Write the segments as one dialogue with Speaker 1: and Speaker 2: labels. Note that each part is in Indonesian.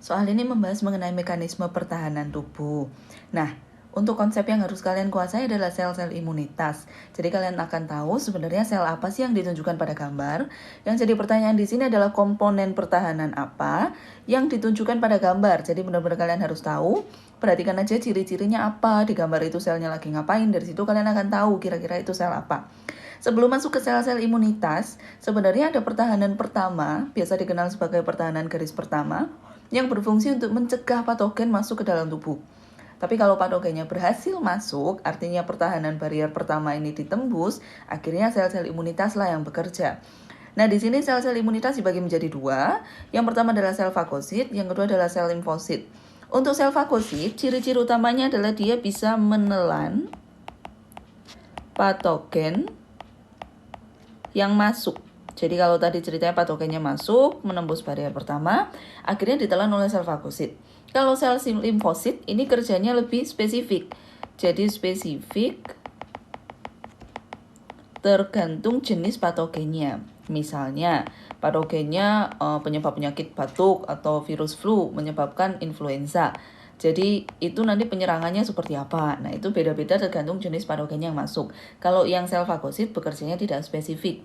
Speaker 1: Soal ini membahas mengenai mekanisme pertahanan tubuh. Nah, untuk konsep yang harus kalian kuasai adalah sel-sel imunitas. Jadi kalian akan tahu sebenarnya sel apa sih yang ditunjukkan pada gambar. Yang jadi pertanyaan di sini adalah komponen pertahanan apa yang ditunjukkan pada gambar. Jadi benar-benar kalian harus tahu. Perhatikan aja ciri-cirinya apa di gambar itu, selnya lagi ngapain. Dari situ kalian akan tahu kira-kira itu sel apa. Sebelum masuk ke sel-sel imunitas, sebenarnya ada pertahanan pertama, biasa dikenal sebagai pertahanan garis pertama, yang berfungsi untuk mencegah patogen masuk ke dalam tubuh. Tapi kalau patogennya berhasil masuk, artinya pertahanan barier pertama ini ditembus, akhirnya sel-sel imunitas lah yang bekerja. Nah, di sini sel-sel imunitas dibagi menjadi dua. Yang pertama adalah sel fagosit, yang kedua adalah sel limfosit. Untuk sel fagosit, ciri-ciri utamanya adalah dia bisa menelan patogen yang masuk. Jadi kalau tadi ceritanya patogennya masuk, menembus barier pertama, akhirnya ditelan oleh sel fagosit. Kalau sel limfosit ini kerjanya lebih spesifik. Jadi spesifik tergantung jenis patogennya. Misalnya, patogennya penyebab penyakit batuk atau virus flu menyebabkan influenza. Jadi itu nanti penyerangannya seperti apa. Nah, itu beda-beda tergantung jenis patogen yang masuk. Kalau yang sel fagosit bekerjanya tidak spesifik.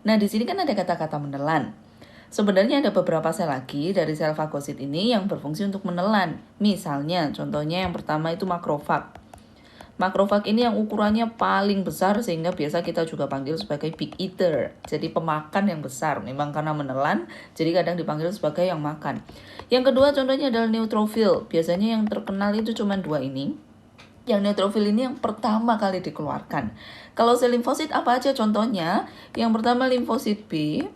Speaker 1: Nah, di sini kan ada kata-kata menelan. Sebenarnya ada beberapa sel lagi dari sel fagosit ini yang berfungsi untuk menelan. Misalnya, contohnya yang pertama itu makrofag. Makrofag ini yang ukurannya paling besar sehingga biasa kita juga panggil sebagai big eater. Jadi pemakan yang besar, memang karena menelan, jadi kadang dipanggil sebagai yang makan. Yang kedua contohnya adalah neutrofil. Biasanya yang terkenal itu cuma dua ini. Yang neutrofil ini yang pertama kali dikeluarkan. Kalau sel limfosit apa aja contohnya? Yang pertama limfosit B.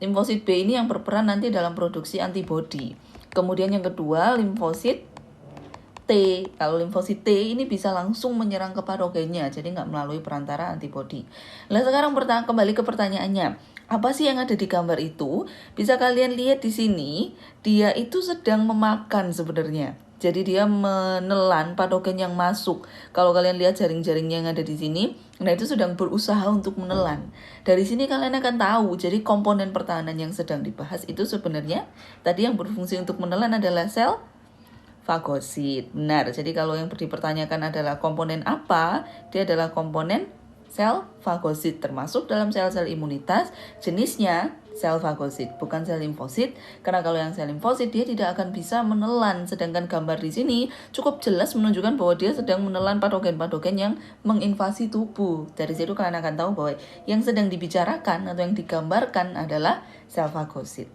Speaker 1: Limfosit B ini yang berperan nanti dalam produksi antibodi. Kemudian yang kedua limfosit T. Kalau limfosit T ini bisa langsung menyerang ke patogennya, jadi nggak melalui perantara antibodi. Nah sekarang kembali ke pertanyaannya. Apa sih yang ada di gambar itu? Bisa kalian lihat di sini, dia itu sedang memakan sebenarnya. Jadi dia menelan patogen yang masuk. Kalau kalian lihat jaring-jaringnya yang ada di sini, nah itu sedang berusaha untuk menelan. Dari sini kalian akan tahu, jadi komponen pertahanan yang sedang dibahas itu sebenarnya tadi yang berfungsi untuk menelan adalah sel fagosit. Benar, jadi kalau yang dipertanyakan adalah komponen apa, dia adalah komponen sel fagosit, termasuk dalam sel-sel imunitas, jenisnya sel fagosit, bukan sel limfosit, karena kalau yang sel limfosit dia tidak akan bisa menelan, sedangkan gambar di sini cukup jelas menunjukkan bahwa dia sedang menelan patogen-patogen yang menginvasi tubuh. Dari situ kalian akan tahu bahwa yang sedang dibicarakan atau yang digambarkan adalah sel fagosit.